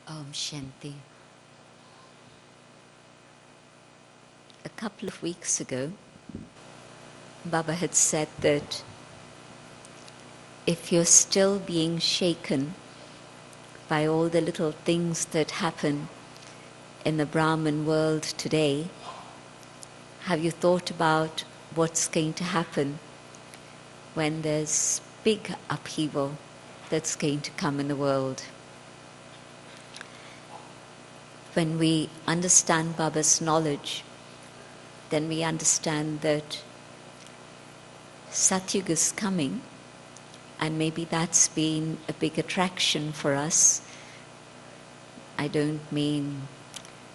Shanti. A couple of weeks ago, Baba had said that if you're still being shaken by all the little things that happen in the Brahman world today, have you thought about what's going to happen when there's big upheaval that's going to come in the world? When we understand Baba's knowledge, then we understand that Satyuga is coming, and maybe that's been a big attraction for us. I don't mean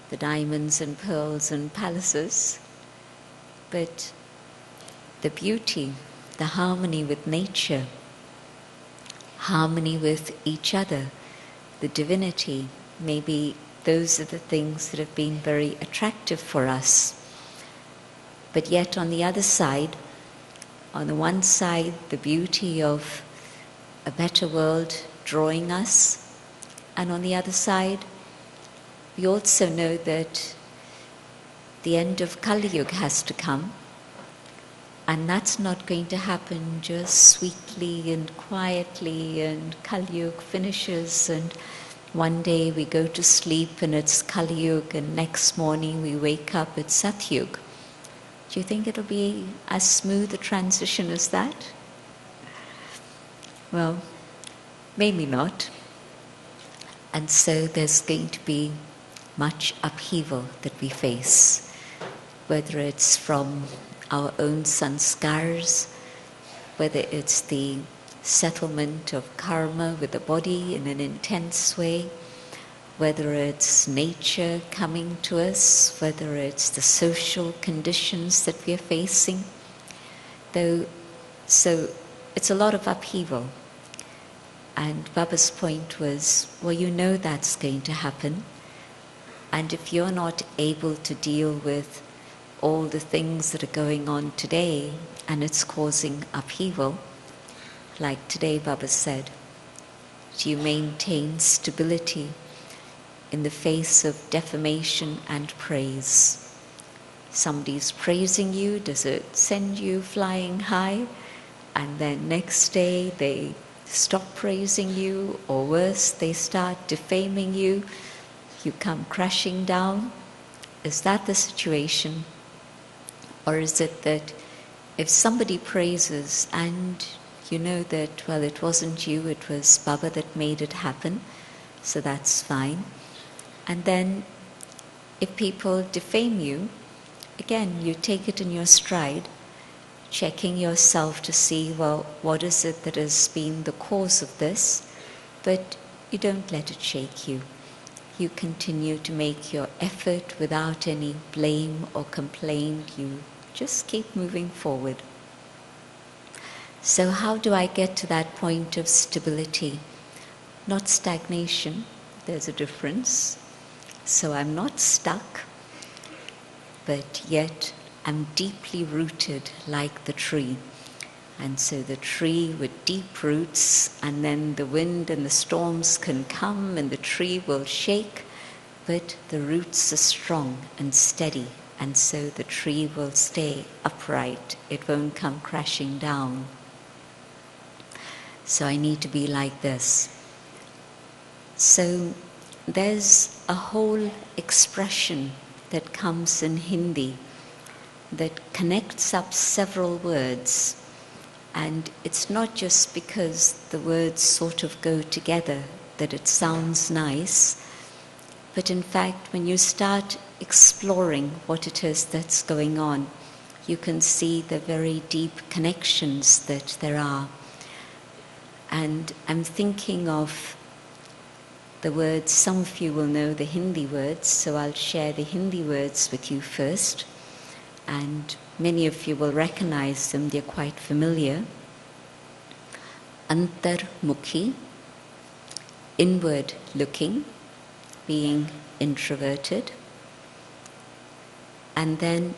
the diamonds and pearls and palaces, but the beauty, the harmony with nature, harmony with each other, the divinity. Maybe those are the things that have been very attractive for us. But yet on the other side, on the one side, the beauty of a better world drawing us, and on the other side, we also know that the end of Kali Yuga has to come, and that's not going to happen just sweetly and quietly, and Kali Yuga finishes, and one day we go to sleep and it's Kali Yuga, and next morning we wake up, it's Satyuga. Do you think it'll be as smooth a transition as that? Well, maybe not. And so there's going to be much upheaval that we face, whether it's from our own sanskars, whether it's the settlement of karma with the body in an intense way, whether it's nature coming to us, whether it's the social conditions that we are facing. So it's a lot of upheaval. And Baba's point was, well, you know that's going to happen. And if you're not able to deal with all the things that are going on today and it's causing upheaval, like today Baba said, do you maintain stability in the face of defamation and praise? Somebody's praising you, does it send you flying high? And then next day they stop praising you, or worse, they start defaming you, you come crashing down? Is that the situation? Or is it that if somebody praises and you know that, well, it wasn't you, it was Baba that made it happen, so that's fine. And then if people defame you, again, you take it in your stride, checking yourself to see, well, what is it that has been the cause of this? But you don't let it shake you. You continue to make your effort without any blame or complaint. You just keep moving forward. So how do I get to that point of stability? Not stagnation, there's a difference. So I'm not stuck, but yet I'm deeply rooted like the tree. And so the tree with deep roots, and then the wind and the storms can come and the tree will shake, but the roots are strong and steady, and so the tree will stay upright. It won't come crashing down. So I need to be like this. So there's a whole expression that comes in Hindi that connects up several words, and it's not just because the words sort of go together that it sounds nice, but in fact when you start exploring what it is that's going on, you can see the very deep connections that there are. And I'm thinking of the words, some of you will know the Hindi words, so I'll share the Hindi words with you first. And many of you will recognize them, they're quite familiar. Antarmukhi, inward looking, being introverted. And then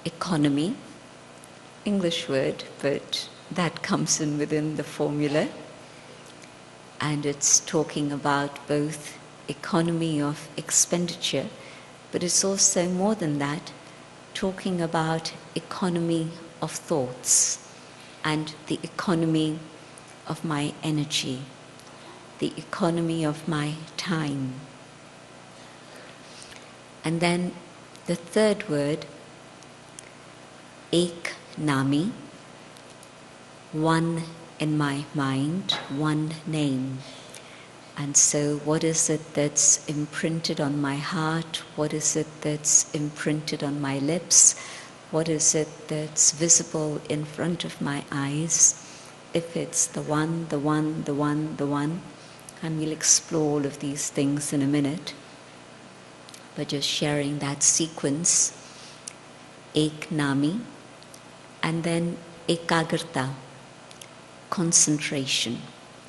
economy, English word, but that comes in within the formula. and it's talking about both economy of expenditure, but it's also more than that, talking about economy of thoughts and the economy of my energy, the economy of my time. And then the third word, ek nami, one in my mind, one name. And so what is it that's imprinted on my heart? What is it that's imprinted on my lips? What is it that's visible in front of my eyes? If it's the one, the one, the one, the one, and we'll explore all of these things in a minute, but just sharing that sequence, ek nami, and then ekagrta, concentration.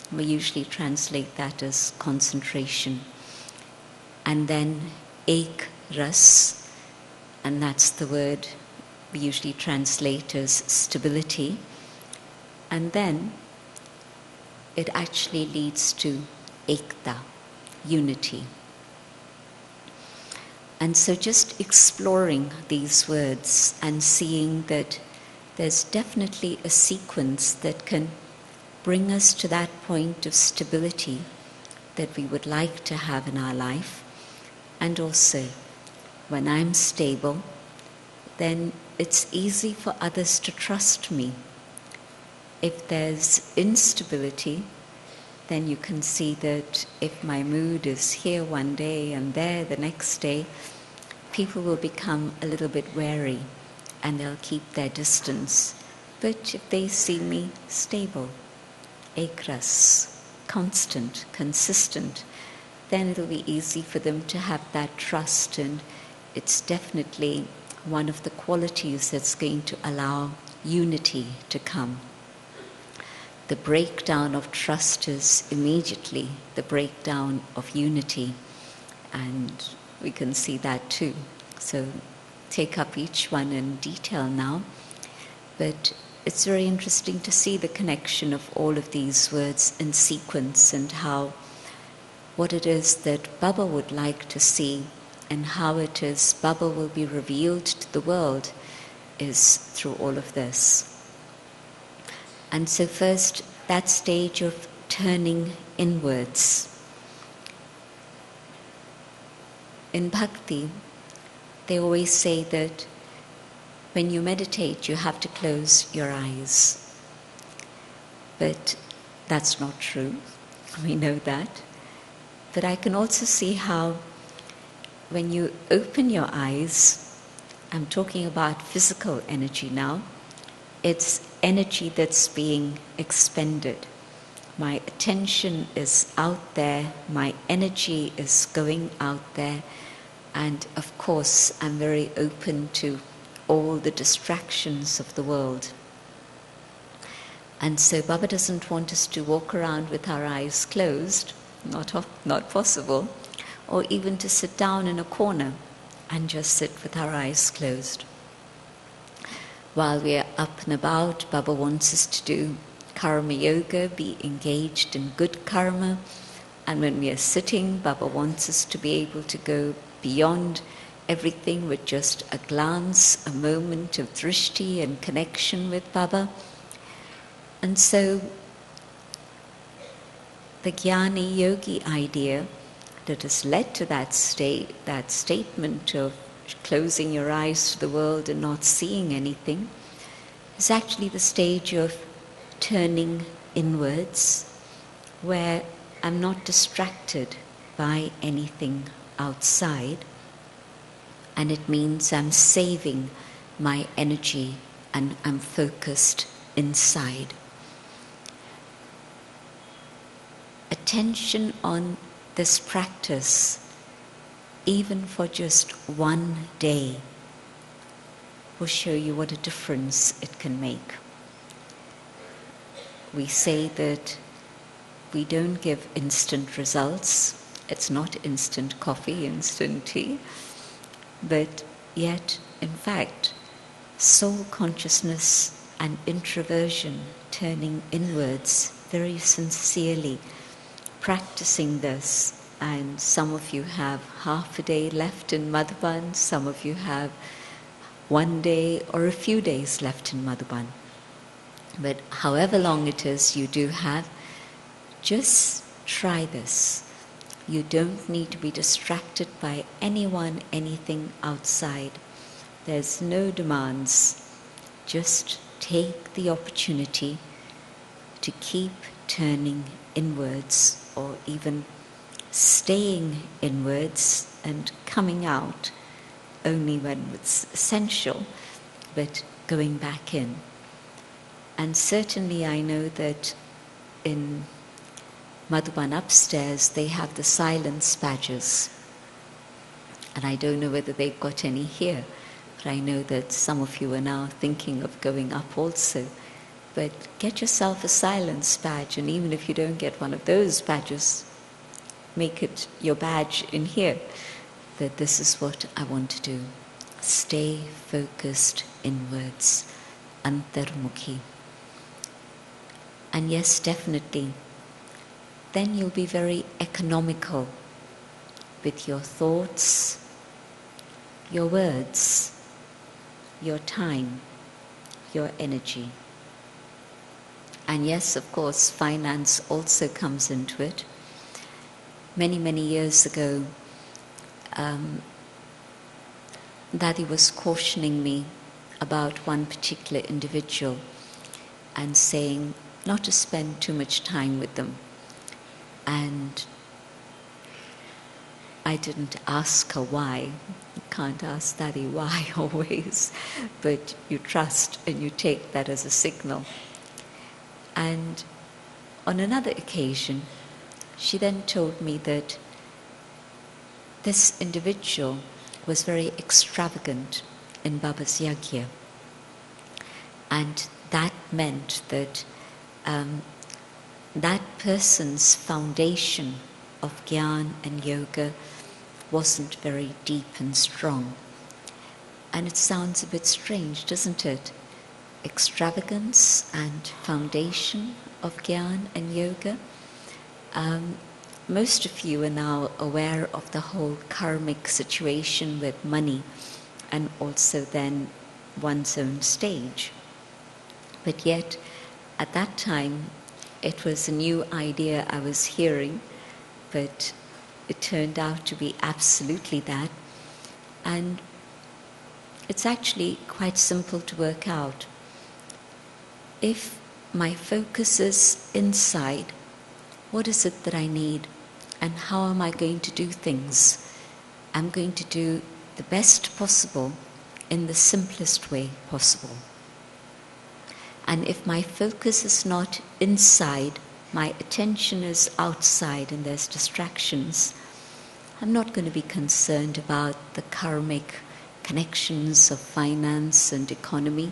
We usually translate that as concentration. And then ek ras, and that's the word we usually translate as stability. And then it actually leads to ekta, unity. And so just exploring these words and seeing that there's definitely a sequence that can bring us to that point of stability that we would like to have in our life. And also, when I'm stable, then it's easy for others to trust me. If there's instability, then you can see that if my mood is here one day and there the next day, people will become a little bit wary and they'll keep their distance. But if they see me stable, ekras, constant, consistent, then it'll be easy for them to have that trust, and it's definitely one of the qualities that's going to allow unity to come. The breakdown of trust is immediately the breakdown of unity, and we can see that too. So take up each one in detail now, but it's very interesting to see the connection of all of these words in sequence and how what it is that Baba would like to see and how it is Baba will be revealed to the world is through all of this. And so first, that stage of turning inwards. In bhakti, they always say that when you meditate, you have to close your eyes. But that's not true. We know that. But I can also see how when you open your eyes, I'm talking about physical energy now, it's energy that's being expended. My attention is out there, my energy is going out there, and of course I'm very open to all the distractions of the world. And so Baba doesn't want us to walk around with our eyes closed, not possible, or even to sit down in a corner and just sit with our eyes closed. While we are up and about, Baba wants us to do karma yoga, be engaged in good karma, and when we are sitting, Baba wants us to be able to go beyond everything with just a glance, a moment of drishti and connection with Baba. And so the Jnani Yogi idea that has led to that statement of closing your eyes to the world and not seeing anything, is actually the stage of turning inwards, where I'm not distracted by anything outside, and it means I'm saving my energy and I'm focused inside. Attention on this practice, even for just one day, will show you what a difference it can make. We say that we don't give instant results. It's not instant coffee, instant tea. But yet, in fact, soul consciousness and introversion, turning inwards very sincerely, practicing this, and some of you have half a day left in Madhuban, some of you have 1 day or a few days left in Madhuban. But however long it is you do have, just try this. You don't need to be distracted by anyone, anything outside. There's no demands. Just take the opportunity to keep turning inwards, or even staying inwards and coming out only when it's essential, but going back in. And certainly I know that in Madhuban upstairs they have the silence badges, and I don't know whether they've got any here, but I know that some of you are now thinking of going up also. But get yourself a silence badge, and even if you don't get one of those badges, make it your badge in here, that this is what I want to do. Stay focused inwards, antarmukhi. And yes, definitely, then you'll be very economical with your thoughts, your words, your time, your energy. And yes, of course, finance also comes into it. Many, many years ago, Daddy was cautioning me about one particular individual and saying not to spend too much time with them. And I didn't ask her why. You can't ask Daddy why always, but you trust and you take that as a signal. And on another occasion, she then told me that this individual was very extravagant in Baba's yagya. And that meant that that person's foundation of Gyan and Yoga wasn't very deep and strong. And it sounds a bit strange, doesn't it? Extravagance and foundation of Gyan and Yoga. Most of you are now aware of the whole karmic situation with money and also then one's own stage. But yet, at that time, it was a new idea I was hearing, but it turned out to be absolutely that. And it's actually quite simple to work out. If my focus is inside, what is it that I need? And how am I going to do things? I'm going to do the best possible in the simplest way possible. And if my focus is not inside, my attention is outside and there's distractions, I'm not going to be concerned about the karmic connections of finance and economy.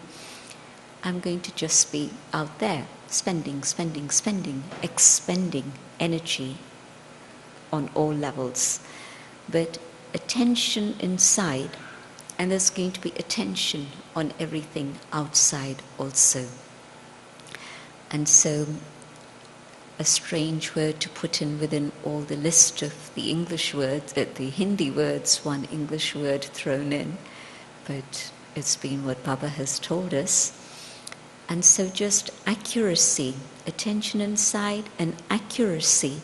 I'm going to just be out there, spending, expending energy on all levels. But attention inside, and there's going to be attention on everything outside also. And so, a strange word to put in within all the list of the English words, the Hindi words, one English word thrown in, but it's been what Baba has told us. And so just accuracy, attention inside, and accuracy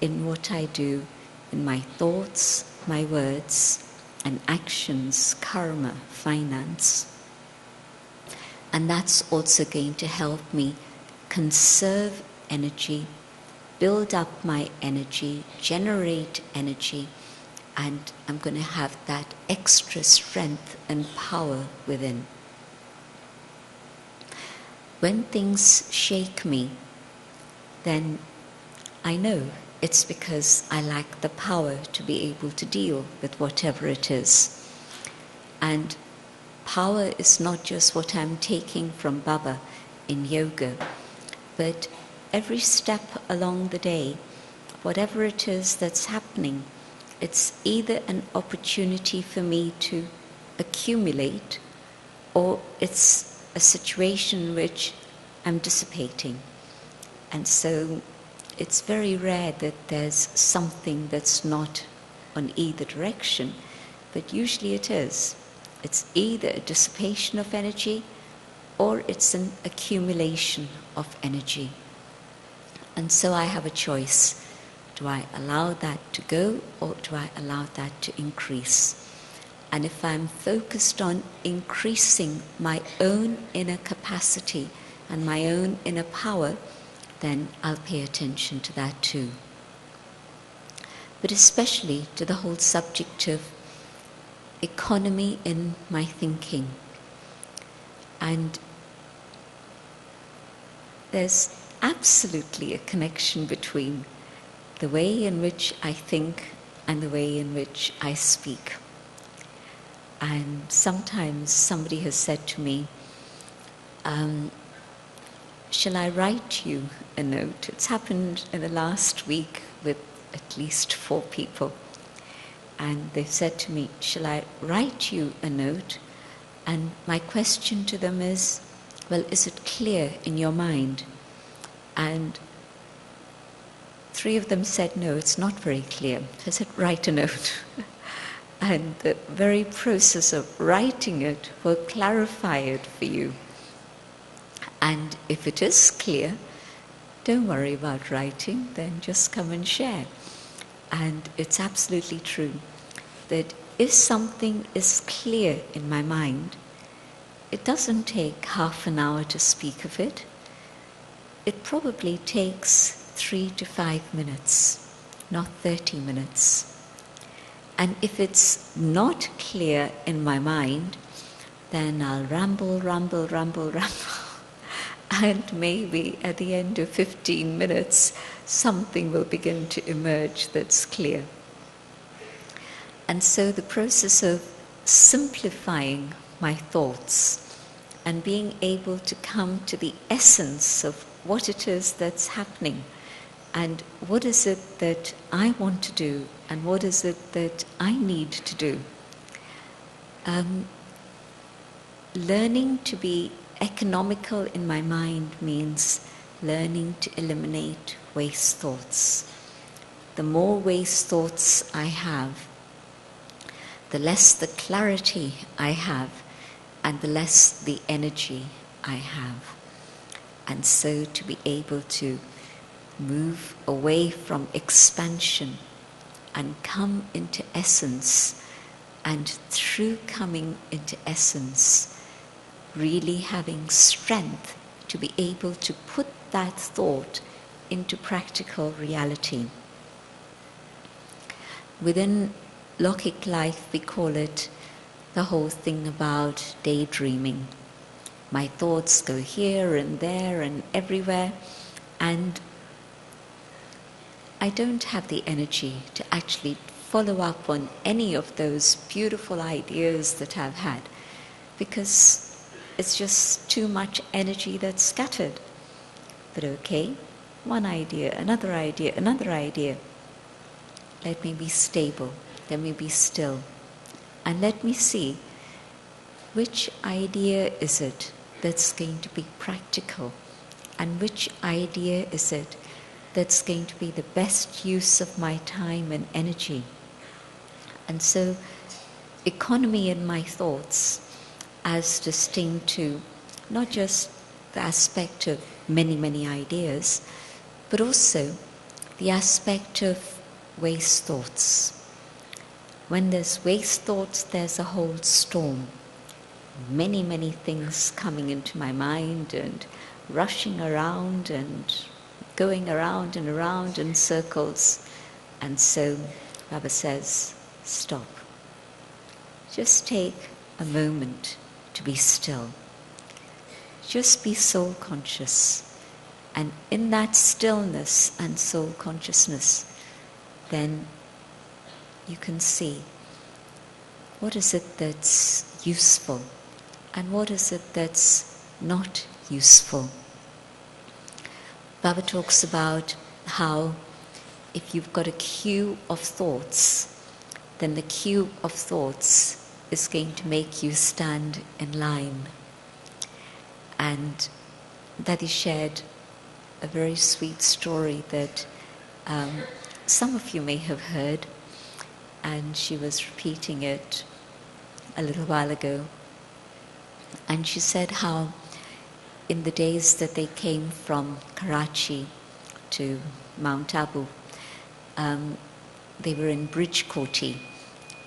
in what I do, in my thoughts, my words, and actions, karma, finance. And that's also going to help me conserve energy, build up my energy, generate energy, and I'm going to have that extra strength and power within. When things shake me, then I know it's because I lack the power to be able to deal with whatever it is. And power is not just what I'm taking from Baba in yoga, but every step along the day, whatever it is that's happening, it's either an opportunity for me to accumulate, or it's a situation which I'm dissipating. And so it's very rare that there's something that's not on either direction, but usually it is. It's either a dissipation of energy or it's an accumulation of energy. And so I have a choice. Do I allow that to go, or do I allow that to increase? And if I'm focused on increasing my own inner capacity and my own inner power, then I'll pay attention to that too. But especially to the whole subject of economy in my thinking. And there's absolutely a connection between the way in which I think and the way in which I speak. And sometimes somebody has said to me, shall I write you a note? It's happened in the last week with at least 4 people. And they've said to me, shall I write you a note? And my question to them is, well, is it clear in your mind? And 3 of them said, no, it's not very clear. I said, write a note. And the very process of writing it will clarify it for you. And if it is clear, don't worry about writing, then just come and share. And it's absolutely true that if something is clear in my mind, it doesn't take half an hour to speak of it. It probably takes 3 to 5 minutes, not 30 minutes. And if it's not clear in my mind, then I'll ramble. And maybe at the end of 15 minutes, something will begin to emerge that's clear. And so the process of simplifying my thoughts and being able to come to the essence of what it is that's happening and what is it that I want to do and what is it that I need to do. Learning to be economical in my mind means learning to eliminate waste thoughts. The more waste thoughts I have, the less the clarity I have, and the less the energy I have. And so to be able to move away from expansion and come into essence, and through coming into essence, really having strength to be able to put that thought into practical reality. Within Lokik life, we call it the whole thing about daydreaming. My thoughts go here and there and everywhere, and I don't have the energy to actually follow up on any of those beautiful ideas that I've had, because it's just too much energy that's scattered. But okay, one idea, another idea, another idea. Let me be stable, let me be still, and let me see which idea is it that's going to be practical, and which idea is it that's going to be the best use of my time and energy. And so, economy in my thoughts, as distinct to not just the aspect of many ideas, but also the aspect of waste thoughts. When there's waste thoughts, there's a whole storm. Many things coming into my mind and rushing around and going around and around in circles. And so Baba says, stop. Just take a moment to be still. Just be soul conscious. And in that stillness and soul consciousness, then you can see what is it that's useful and what is it that's not useful. Baba talks about how if you've got a queue of thoughts, then the queue of thoughts is going to make you stand in line. And Daddy shared a very sweet story that some of you may have heard, and she was repeating it a little while ago. And she said how in the days that they came from Karachi to Mount Abu, they were in Bridgecote,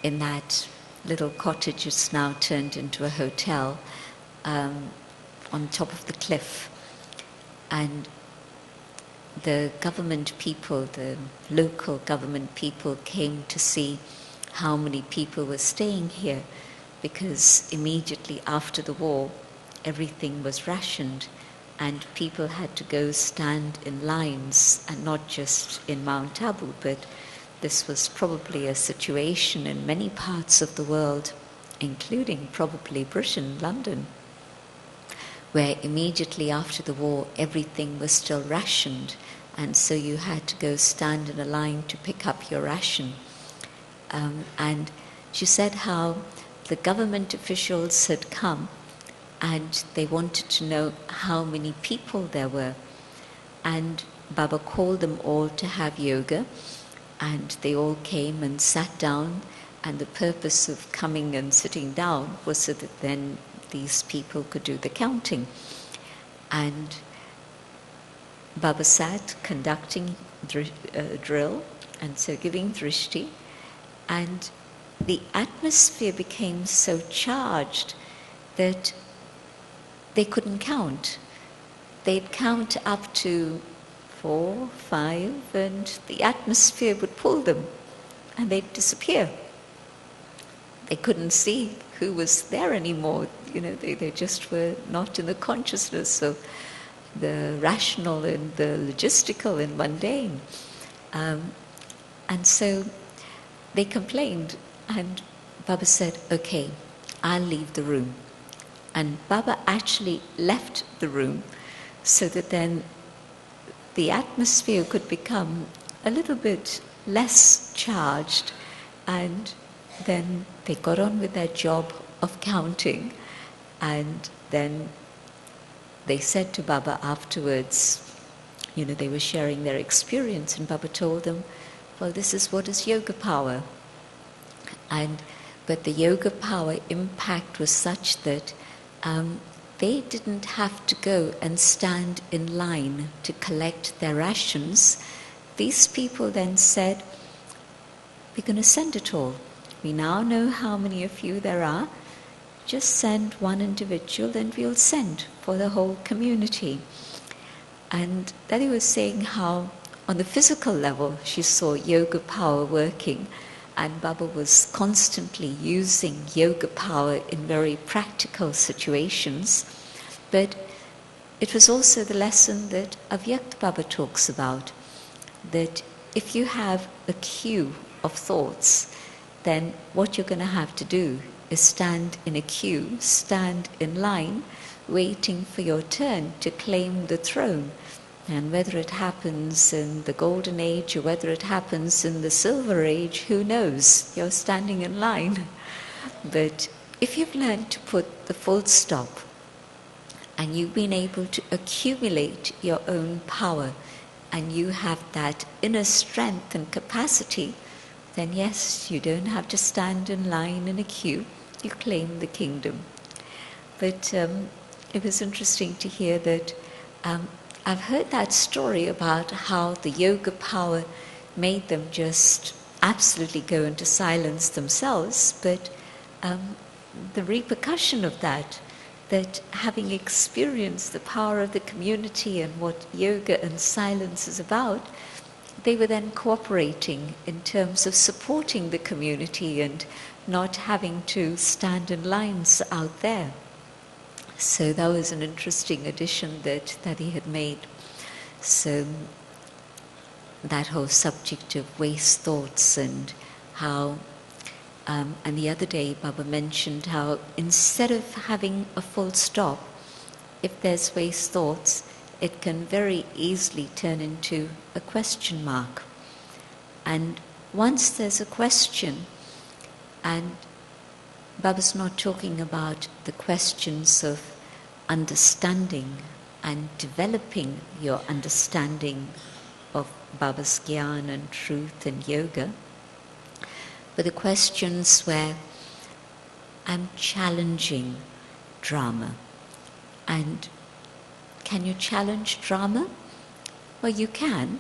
in that little cottage that's now turned into a hotel, on top of the cliff. And the government people, the local government people, came to see how many people were staying here, because immediately after the war, everything was rationed and people had to go stand in lines, and not just in Mount Abu, but this was probably a situation in many parts of the world, including probably Britain, London, where immediately after the war everything was still rationed, and so you had to go stand in a line to pick up your ration. And she said how the government officials had come and they wanted to know how many people there were. And Baba called them all to have yoga, and they all came and sat down, and the purpose of coming and sitting down was so that then these people could do the counting. And Baba sat conducting drill, and so giving drishti, and the atmosphere became so charged that they couldn't count. They'd count up to 4, 5, and the atmosphere would pull them, and they'd disappear. They couldn't see who was there anymore. They just were not in the consciousness of the rational and the logistical and mundane. And so they complained, and Baba said, okay, I'll leave the room. And Baba actually left the room so that then the atmosphere could become a little bit less charged, and then they got on with their job of counting. And then they said to Baba afterwards, they were sharing their experience, and Baba told them, well, this is what is yoga power. But the yoga power impact was such that they didn't have to go and stand in line to collect their rations. These people then said, we're going to send it all. We now know how many of you there are. Just send one individual and we'll send for the whole community. And Daddy was saying how on the physical level she saw yoga power working, and Baba was constantly using yoga power in very practical situations. But it was also the lesson that Avyakt Baba talks about, that if you have a queue of thoughts, then what you're going to have to do is stand in a queue, stand in line, waiting for your turn to claim the throne. And whether it happens in the golden age or whether it happens in the silver age, who knows? You're standing in line. But if you've learned to put the full stop, and you've been able to accumulate your own power, and you have that inner strength and capacity, then yes, you don't have to stand in line in a queue. You claim the kingdom. But it was interesting to hear that I've heard that story about how the yoga power made them just absolutely go into silence themselves, but the repercussion of that having experienced the power of the community and what yoga and silence is about, they were then cooperating in terms of supporting the community and not having to stand in lines out there. So that was an interesting addition that he had made. So that whole subject of waste thoughts and how, and the other day Baba mentioned how instead of having a full stop, if there's waste thoughts, it can very easily turn into a question mark. And once there's a question, and Baba's not talking about the questions of understanding and developing your understanding of Baba's Gyan and truth and yoga, but the questions where I'm challenging drama. And can you challenge drama? Well, you can,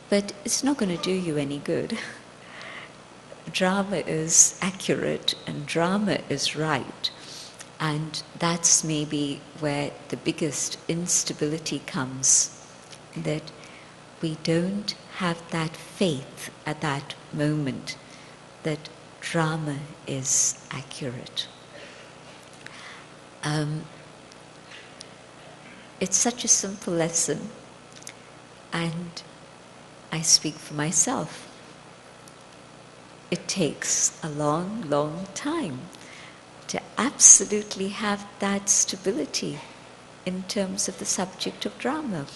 but it's not going to do you any good. Drama is accurate and drama is right. And that's maybe where the biggest instability comes, that we don't have that faith at that moment that drama is accurate. It's such a simple lesson, and I speak for myself. It takes a long, long time to absolutely have that stability in terms of the subject of drama.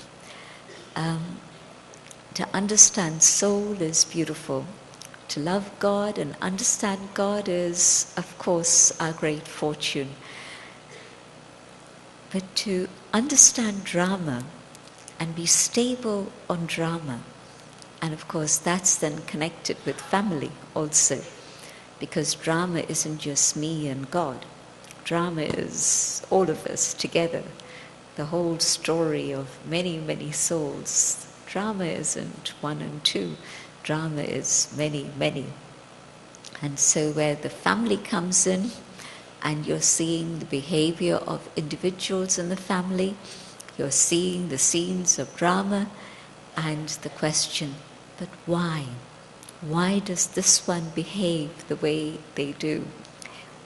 To understand soul is beautiful. To love God and understand God is, of course, our great fortune. But to understand drama and be stable on drama, and of course that's then connected with family also, because drama isn't just me and God. Drama is all of us together, the whole story of many, many souls. Drama isn't one and two. Drama is many, many. And so where the family comes in, and you're seeing the behavior of individuals in the family, you're seeing the scenes of drama, and the question, but why? Why does this one behave the way they do?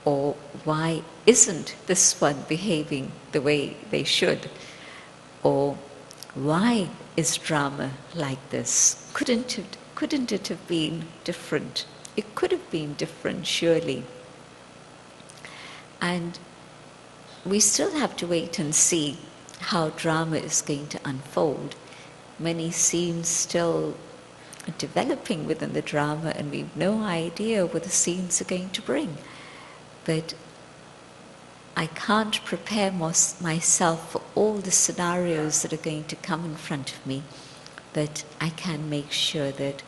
Or why isn't this one behaving the way they should? Or why is drama like this? Couldn't it have been different? It could have been different, surely. And we still have to wait and see how drama is going to unfold. Many scenes still developing within the drama, and we've no idea what the scenes are going to bring. But I can't prepare myself for all the scenarios that are going to come in front of me, but I can make sure that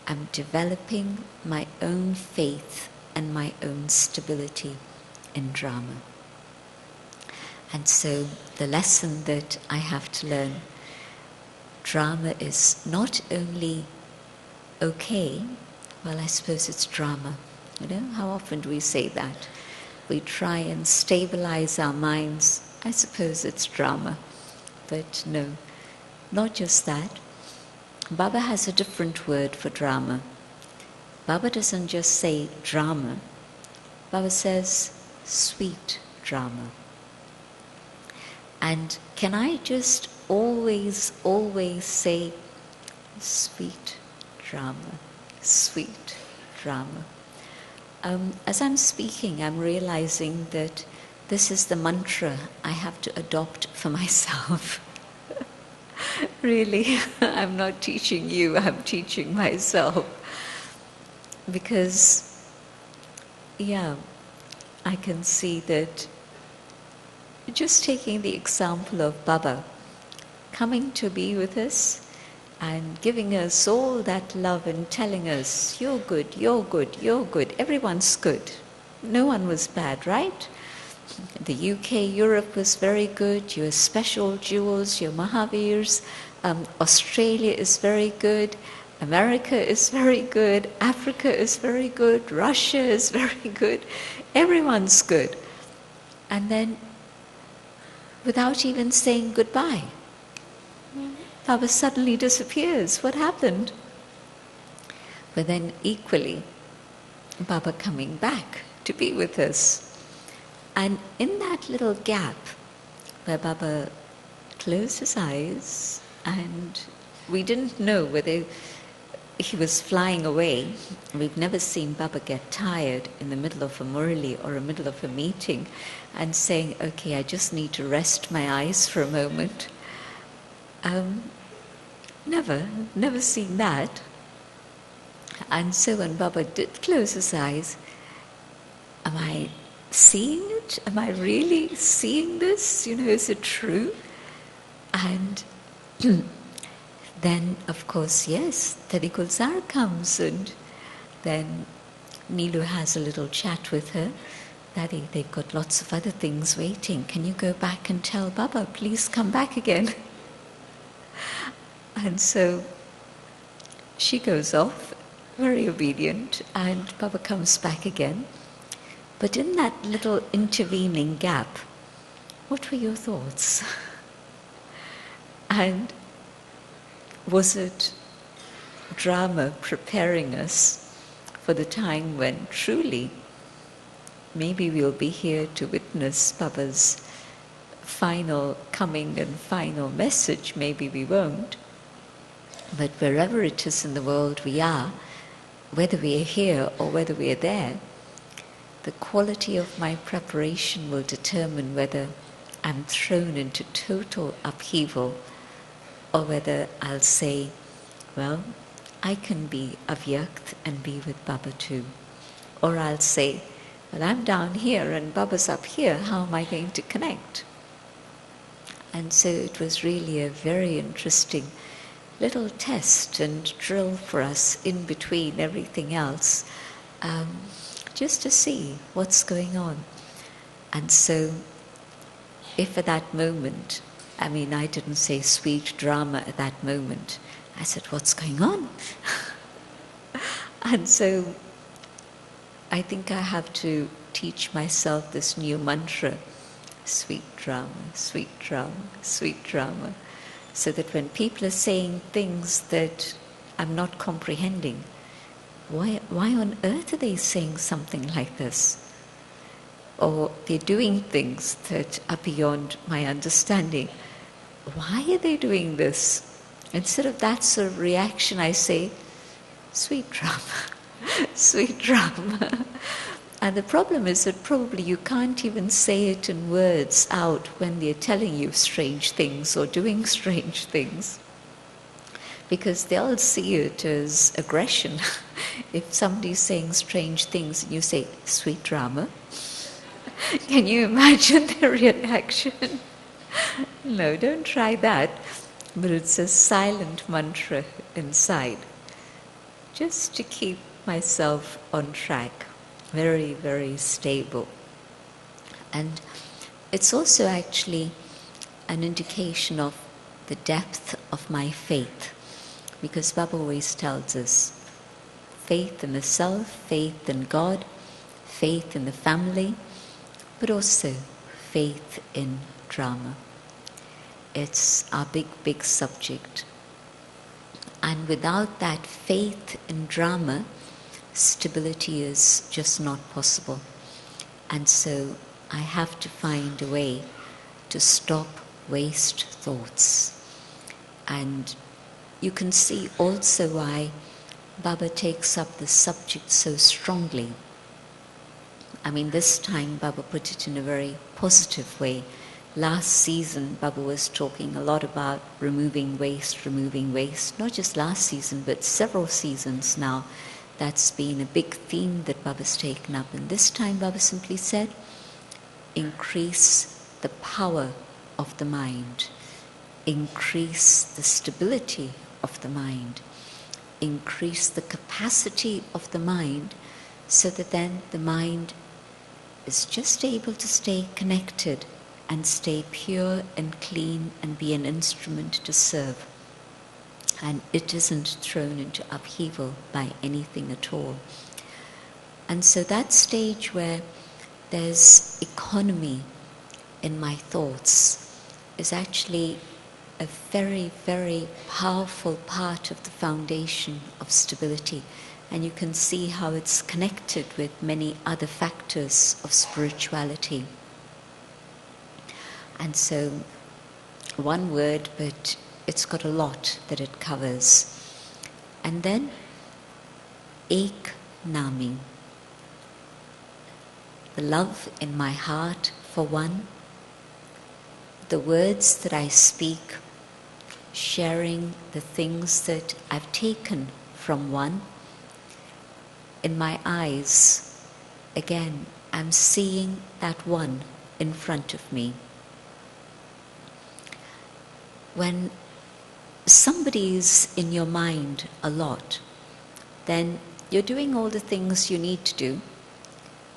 I'm developing my own faith and my own stability in drama. And so the lesson that I have to learn, drama is not only okay, well, I suppose it's drama. You know, how often do we say that? We try and stabilize our minds. I suppose it's drama. But no, not just that. Baba has a different word for drama. Baba doesn't just say drama. Baba says sweet drama. And can I just always say sweet drama, sweet drama? As I'm speaking, I'm realizing that this is the mantra I have to adopt for myself. Really, I'm not teaching you, I'm teaching myself. Because, yeah, I can see that just taking the example of Baba coming to be with us and giving us all that love and telling us, you're good, you're good, you're good, everyone's good. No one was bad, right? The UK, Europe was very good, your special jewels, your Mahavirs. Australia is very good, America is very good, Africa is very good, Russia is very good, everyone's good. And then, without even saying goodbye, Baba suddenly disappears. What happened? But then equally, Baba coming back to be with us. And in that little gap where Baba closed his eyes, and we didn't know whether he was flying away. We've never seen Baba get tired in the middle of a murli or a middle of a meeting and saying, okay, I just need to rest my eyes for a moment. Never seen that. And so when Baba did close his eyes, am I seeing it? Am I really seeing this? You know, is it true? And then, of course, yes, Tadikulzar comes, and then Nilu has a little chat with her. Daddy, they've got lots of other things waiting. Can you go back and tell Baba, please come back again? And so she goes off, very obedient, and Baba comes back again. But in that little intervening gap, what were your thoughts? And was it drama preparing us for the time when truly maybe we'll be here to witness Baba's final coming and final message? Maybe we won't. But wherever it is in the world we are, whether we are here or whether we are there, the quality of my preparation will determine whether I'm thrown into total upheaval or whether I'll say, well, I can be avyakt and be with Baba too. Or I'll say, well, I'm down here and Baba's up here, how am I going to connect? And so it was really a very interesting little test and drill for us in between everything else, just to see what's going on. And so if at that moment, I didn't say sweet drama at that moment, I said, what's going on? And so I think I have to teach myself this new mantra, sweet drama, sweet drama, sweet drama, so that when people are saying things that I'm not comprehending, why on earth are they saying something like this? Or they're doing things that are beyond my understanding. Why are they doing this? Instead of that sort of reaction, I say, sweet drama, sweet drama. And the problem is that probably you can't even say it in words out when they're telling you strange things or doing strange things, because they'll see it as aggression. If somebody's saying strange things and you say, sweet drama, can you imagine their reaction? No, don't try that. But it's a silent mantra inside, just to keep myself on track, very, very stable. And it's also actually an indication of the depth of my faith, because Baba always tells us faith in the self, faith in God, faith in the family, but also faith in drama. It's our big, big subject. And without that faith in drama, stability is just not possible. And so I have to find a way to stop waste thoughts. And you can see also why Baba takes up the subject so strongly. This time Baba put it in a very positive way. Last season, Baba was talking a lot about removing waste, not just last season, but several seasons now. That's been a big theme that Baba's taken up. And this time Baba simply said, increase the power of the mind, increase the stability of the mind, increase the capacity of the mind, so that then the mind is just able to stay connected and stay pure and clean and be an instrument to serve. And it isn't thrown into upheaval by anything at all. And so that stage where there's economy in my thoughts is actually a very, very powerful part of the foundation of stability. And you can see how it's connected with many other factors of spirituality. And so, one word, but it's got a lot that it covers. And then, ek nami, the love in my heart for one, the words that I speak, sharing the things that I've taken from one. In my eyes, again, I'm seeing that one in front of me. When somebody's in your mind a lot, then you're doing all the things you need to do,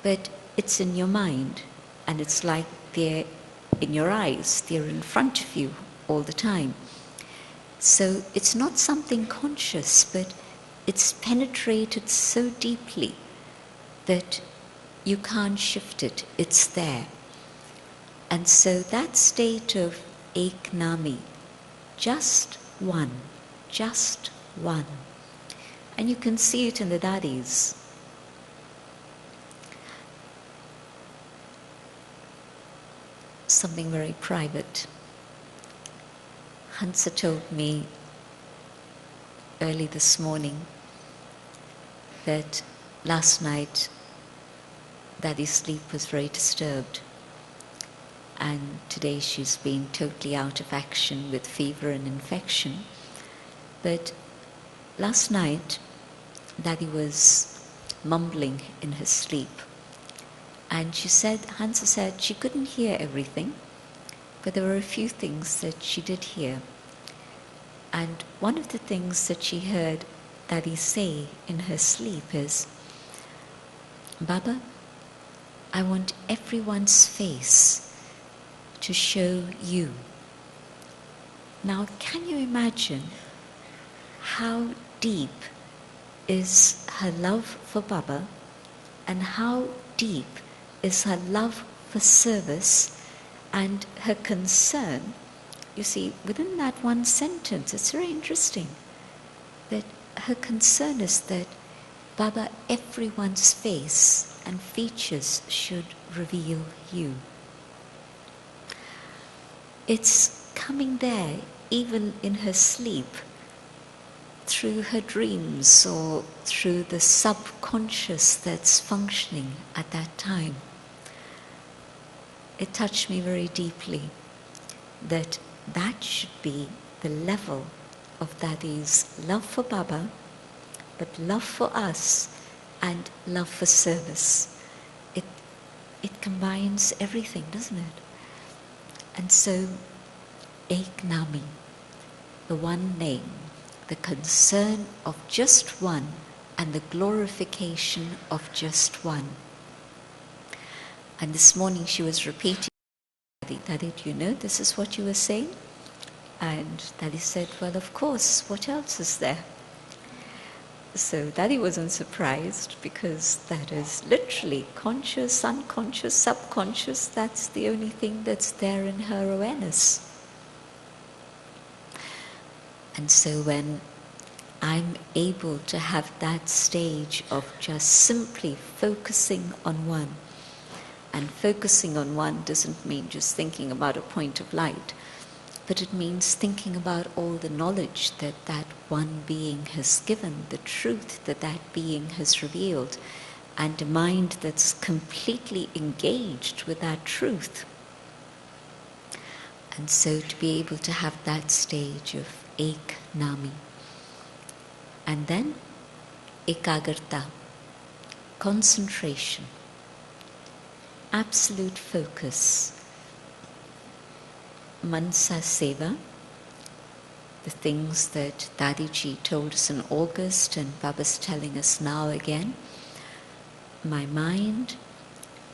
but it's in your mind, and it's like they're in your eyes, they're in front of you all the time. So it's not something conscious, but it's penetrated so deeply that you can't shift it, it's there. And so that state of ek nami, just one, and you can see it in the dadis. Something very private. Hansa told me early this morning that last night Daddy's sleep was very disturbed, and today she's been totally out of action with fever and infection. But last night Daddy was mumbling in her sleep, and Hansa said she couldn't hear everything, but there were a few things that she did hear. And one of the things that she heard Daddy say in her sleep is, "Baba, I want everyone's face to show you." Now, can you imagine how deep is her love for Baba, and how deep is her love for service and her concern? You see, within that one sentence, it's very interesting that her concern is that, "Baba, everyone's face and features should reveal you." It's coming there even in her sleep, through her dreams or through the subconscious that's functioning at that time. It touched me very deeply that should be the level of Daddy's love for Baba, but love for us and love for service. It combines everything, doesn't it? And so, Ek Nami, the one name, the concern of just one, and the glorification of just one. And this morning she was repeating, "Daddy, do you know this is what you were saying?" And Daddy said, "Well, of course, what else is there?" So Daddy wasn't surprised, because that is literally conscious, unconscious, subconscious. That's the only thing that's there in her awareness. And so when I'm able to have that stage of just simply focusing on one, and focusing on one doesn't mean just thinking about a point of light, but it means thinking about all the knowledge that that one being has given, the truth that that being has revealed, and a mind that's completely engaged with that truth. And so to be able to have that stage of Ek Nami. And then Ekagarta, concentration, absolute focus. Mansa Seva, the things that Dadiji told us in August and Baba's telling us now again. My mind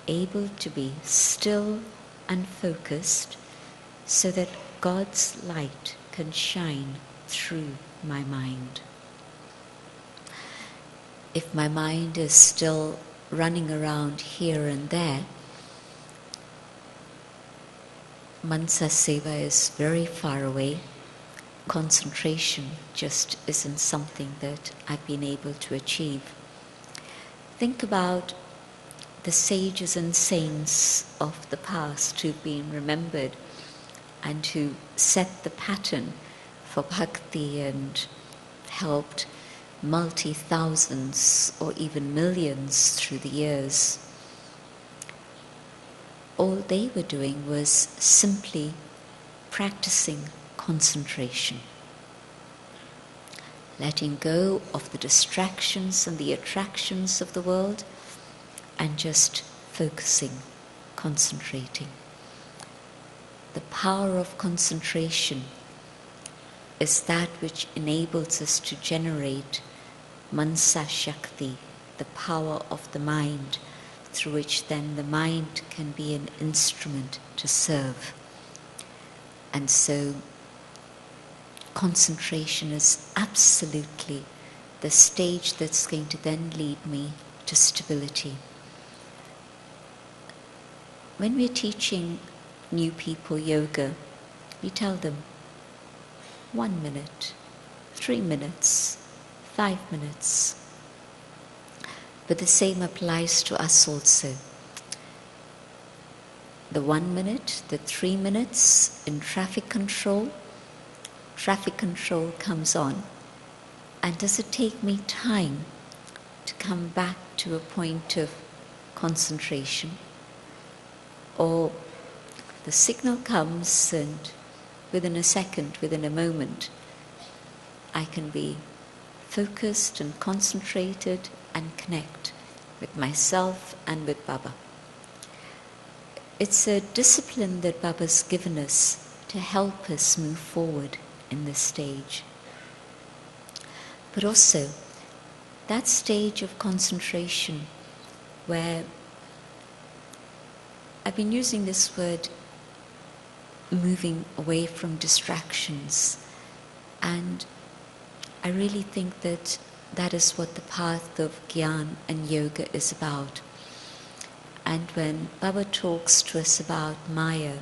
able to be still and focused so that God's light can shine through my mind. If my mind is still running around here and there, Mansa Seva is very far away. Concentration just isn't something that I've been able to achieve. Think about the sages and saints of the past who've been remembered and who set the pattern for bhakti and helped multi-thousands or even millions through the years. All they were doing was simply practicing concentration, letting go of the distractions and the attractions of the world and just focusing, concentrating. The power of concentration is that which enables us to generate Mansa Shakti, the power of the mind, through which then the mind can be an instrument to serve. And so concentration is absolutely the stage that's going to then lead me to stability. When we're teaching new people yoga, we tell them 1 minute, 3 minutes, 5 minutes. But the same applies to us also. The 1 minute, the 3 minutes in traffic control comes on. And does it take me time to come back to a point of concentration? Or the signal comes and within a second, within a moment, I can be focused and concentrated and connect with myself and with Baba. It's a discipline that Baba's given us to help us move forward in this stage. But also, that stage of concentration where I've been using this word moving away from distractions, and I really think that that is what the path of Gyan and Yoga is about. And when Baba talks to us about Maya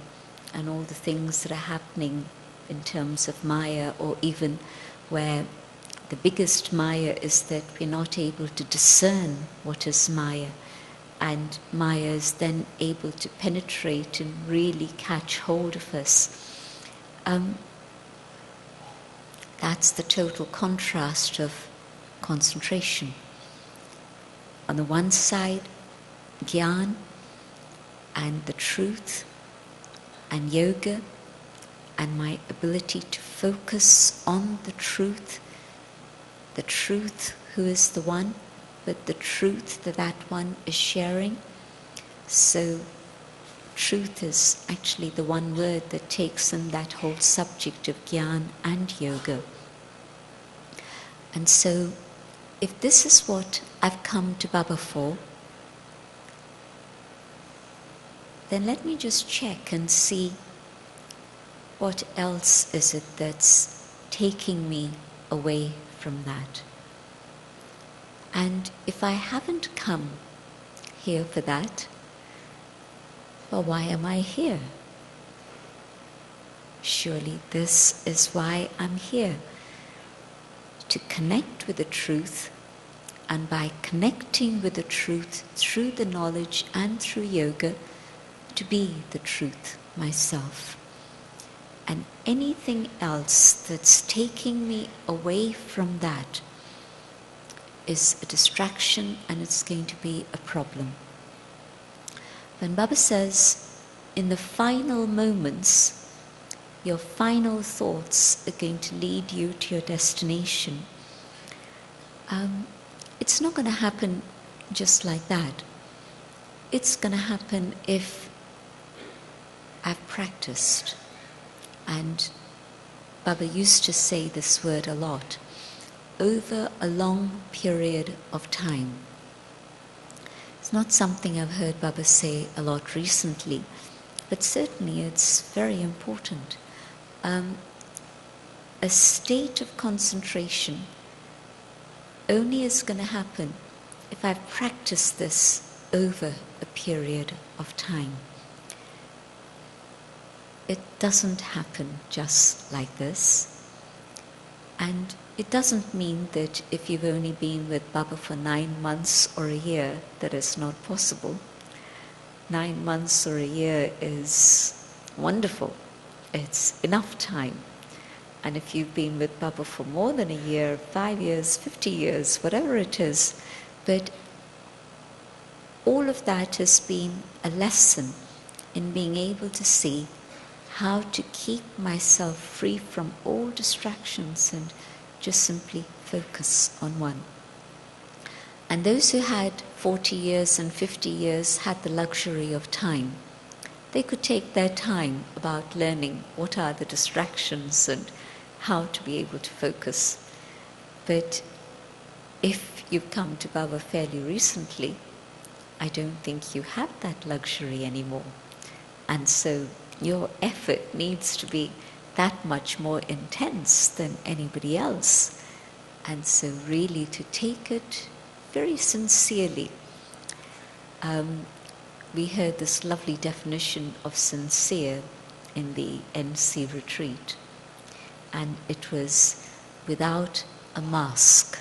and all the things that are happening in terms of Maya, or even where the biggest Maya is that we're not able to discern what is Maya, and Maya is then able to penetrate and really catch hold of us. That's the total contrast of concentration. On the one side, Gyan and the truth and yoga and my ability to focus on the truth who is the one, but the truth that that one is sharing. So truth is actually the one word that takes in that whole subject of Gyan and yoga. And so if this is what I've come to Baba for, then let me just check and see what else is it that's taking me away from that. And if I haven't come here for that, well, why am I here? Surely this is why I'm here, to connect with the truth, and by connecting with the truth through the knowledge and through yoga, to be the truth myself. And anything else that's taking me away from that is a distraction, and it's going to be a problem. When Baba says, in the final moments, your final thoughts are going to lead you to your destination, it's not going to happen just like that. It's going to happen if I've practiced. And Baba used to say this word a lot, over a long period of time. It's not something I've heard Baba say a lot recently, but certainly it's very important. A state of concentration only is going to happen if I've practiced this over a period of time. It doesn't happen just like this. And it doesn't mean that if you've only been with Baba for 9 months or a year, that it's not possible. 9 months or a year is wonderful. It's enough time. And if you've been with Baba for more than a year, 5 years, 50 years, whatever it is, but all of that has been a lesson in being able to see how to keep myself free from all distractions and just simply focus on one. And those who had 40 years and 50 years had the luxury of time. They could take their time about learning what are the distractions and how to be able to focus. But if you've come to Baba fairly recently, I don't think you have that luxury anymore. And so your effort needs to be that much more intense than anybody else. And so really to take it very sincerely. We heard this lovely definition of sincere in the MC retreat. And it was without a mask.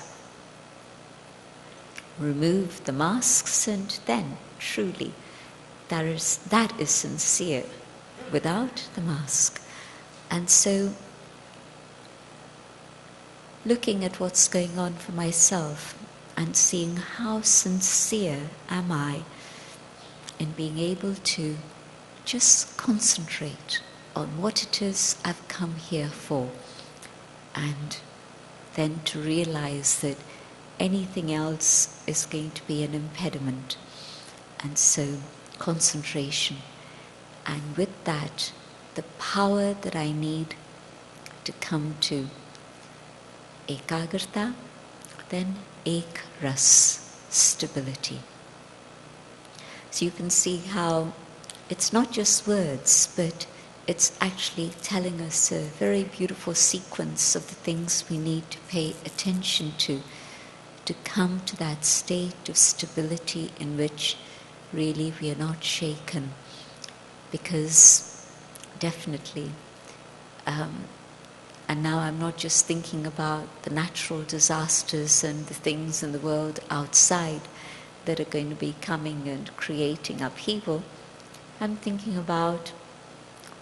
Remove the masks and then truly that is sincere, without the mask. And so looking at what's going on for myself and seeing how sincere am I in being able to just concentrate on what it is I've come here for, and then to realize that anything else is going to be an impediment. And so concentration, and with that the power that I need to come to ekagrata, then ek ras, stability. So you can see how it's not just words, but it's actually telling us a very beautiful sequence of the things we need to pay attention to come to that state of stability in which really we are not shaken. Because definitely, and now I'm not just thinking about the natural disasters and the things in the world outside that are going to be coming and creating upheaval. I'm thinking about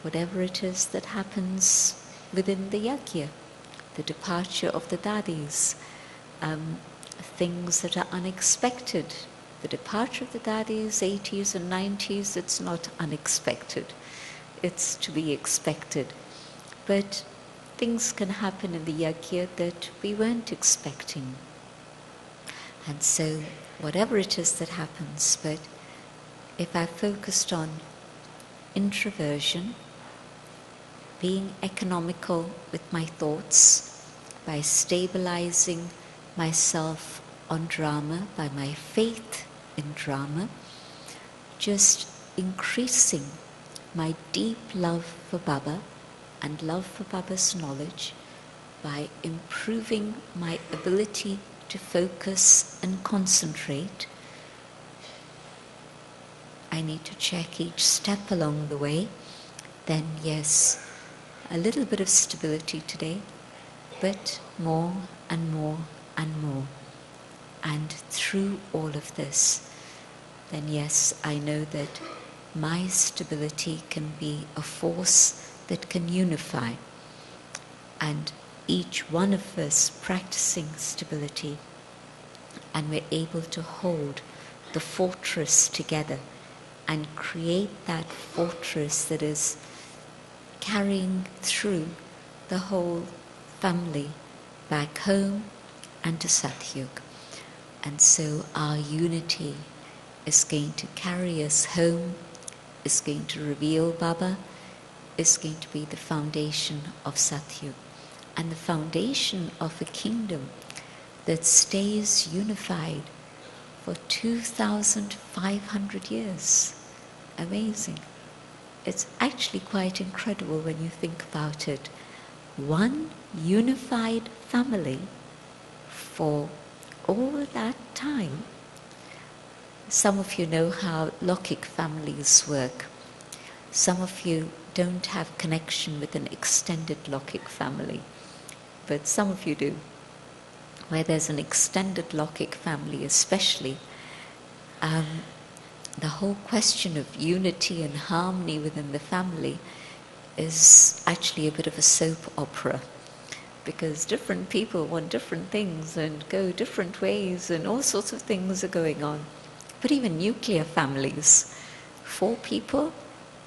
whatever it is that happens within the yajna, the departure of the dadis, things that are unexpected. The departure of the dadis, 80s and 90s, it's not unexpected. It's to be expected. But things can happen in the yajna that we weren't expecting. And so whatever it is that happens, but if I focused on introversion, being economical with my thoughts, by stabilizing myself on drama, by my faith in drama, just increasing my deep love for Baba and love for Baba's knowledge, by improving my ability to focus and concentrate. I need to check each step along the way. Then yes, a little bit of stability today, but more and more and more. And through all of this, then yes, I know that my stability can be a force that can unify. And each one of us practicing stability, and we're able to hold the fortress together and create that fortress that is carrying through the whole family back home and to Satyug. And so our unity is going to carry us home, is going to reveal Baba, is going to be the foundation of Satyug, and the foundation of a kingdom that stays unified for 2,500 years. Amazing. It's actually quite incredible when you think about it. One unified family for all that time. Some of you know how Lokik families work. Some of you don't have connection with an extended Lokik family, but some of you do. Where there's an extended Lokik family especially, the whole question of unity and harmony within the family is actually a bit of a soap opera, because different people want different things and go different ways, and all sorts of things are going on. But even nuclear families, 4 people,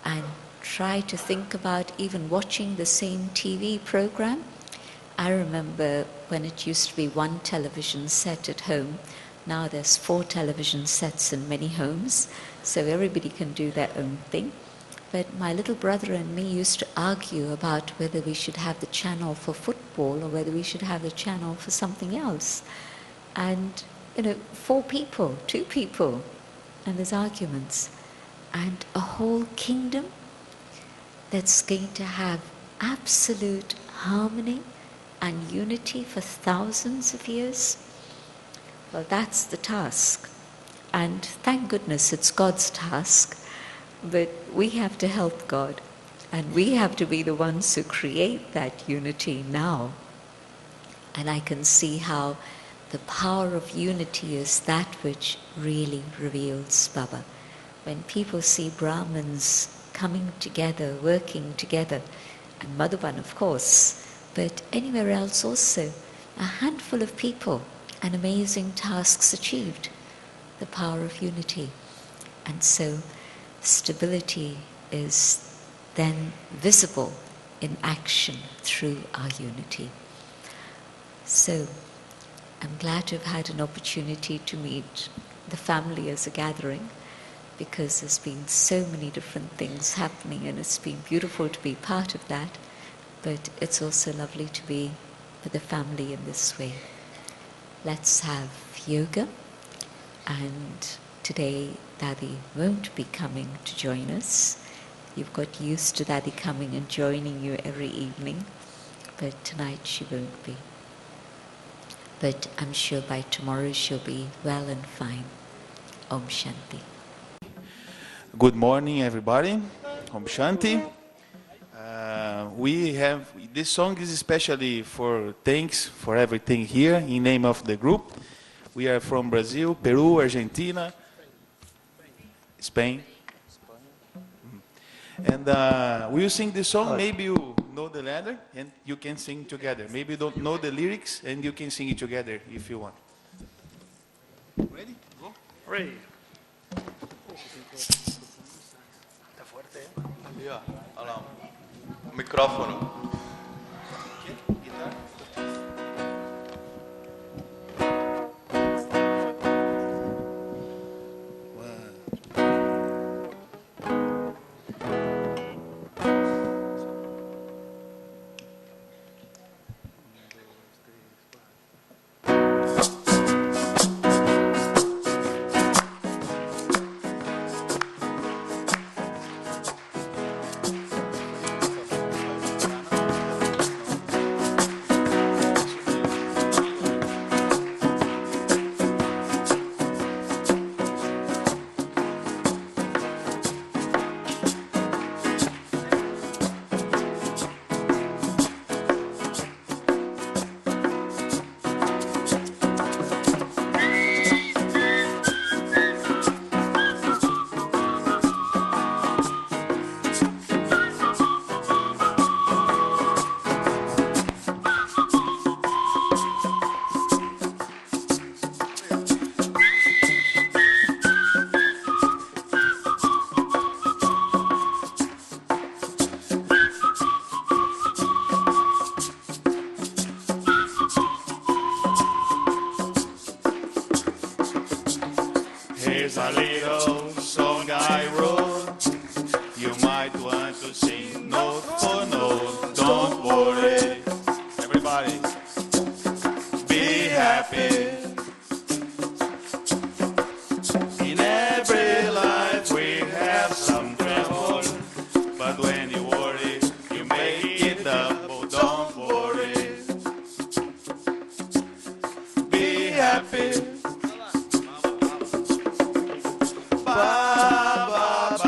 and try to think about even watching the same TV program. I remember when it used to be 1 television set at home. Now there's 4 television sets in many homes, so everybody can do their own thing. But my little brother and me used to argue about whether we should have the channel for football or whether we should have the channel for something else. And, 4 people, 2 people, and there's arguments. And a whole kingdom that's going to have absolute harmony and unity for thousands of years. Well, that's the task. And thank goodness it's God's task, but we have to help God. And we have to be the ones who create that unity now. And I can see how the power of unity is that which really reveals Baba. When people see Brahmins coming together, working together, and Madhuban of course, but anywhere else also, a handful of people, and amazing tasks achieved, the power of unity. And so stability is then visible in action through our unity. So I'm glad to have had an opportunity to meet the family as a gathering, because there's been so many different things happening and it's been beautiful to be part of that, but it's also lovely to be with the family in this way. Let's have yoga, and today Daddy won't be coming to join us. You've got used to Daddy coming and joining you every evening, but tonight she won't be. But I'm sure by tomorrow she'll be well and fine. Om Shanti. Good morning, everybody. Om Shanti. We have, this song is especially for thanks for everything here in name of the group. We are from Brazil, Peru, Argentina, Spain. And we will sing this song. Maybe you know the letter and you can sing together. Maybe you don't know the lyrics and you can sing it together if you want. Ready? Go. Ready. Ali, ó. Olha lá. O micrófono. Here's a little song I wrote. You might want to sing note for note. Don't worry, everybody. Be happy. In every life we have some trouble, but when you worry, you make it double. Don't worry. Be happy. Ba, ba,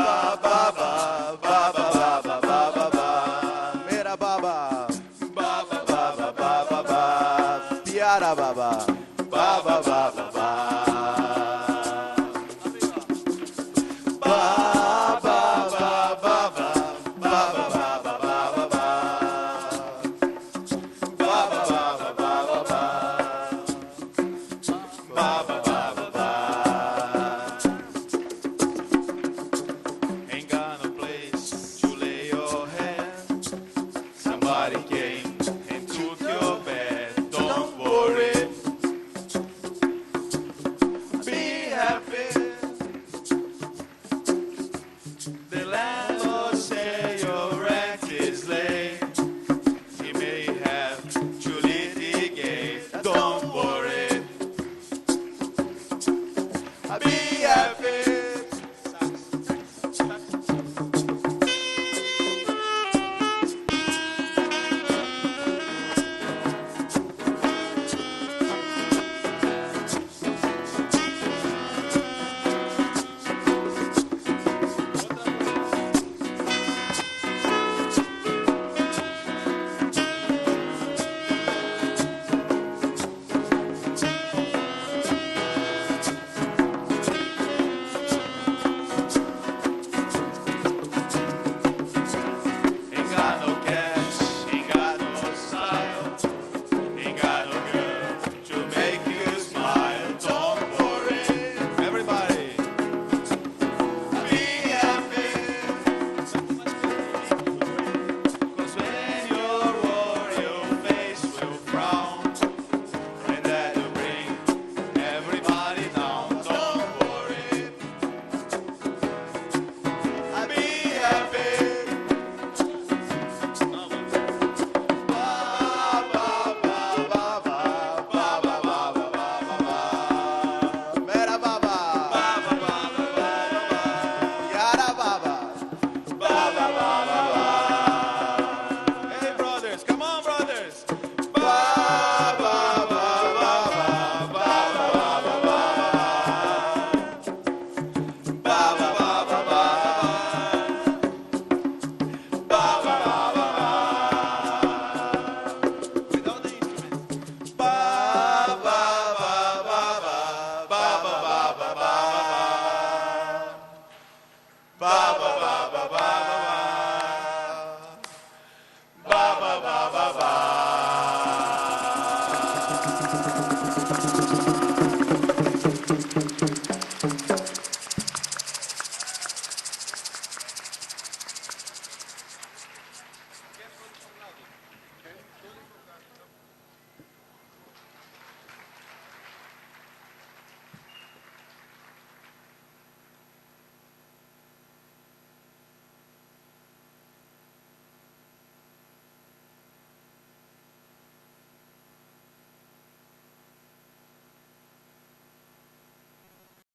Be happy. Ain't got no cash, ain't got no style, ain't got no girl to make you smile. Don't worry, everybody, be happy. 'Cause when you're worried, your face will frown, and that will bring everybody down. Don't worry, be happy. Hey brothers, come on brothers. Without the instruments. Ba ba ba ba ba ba ba ba ba ba.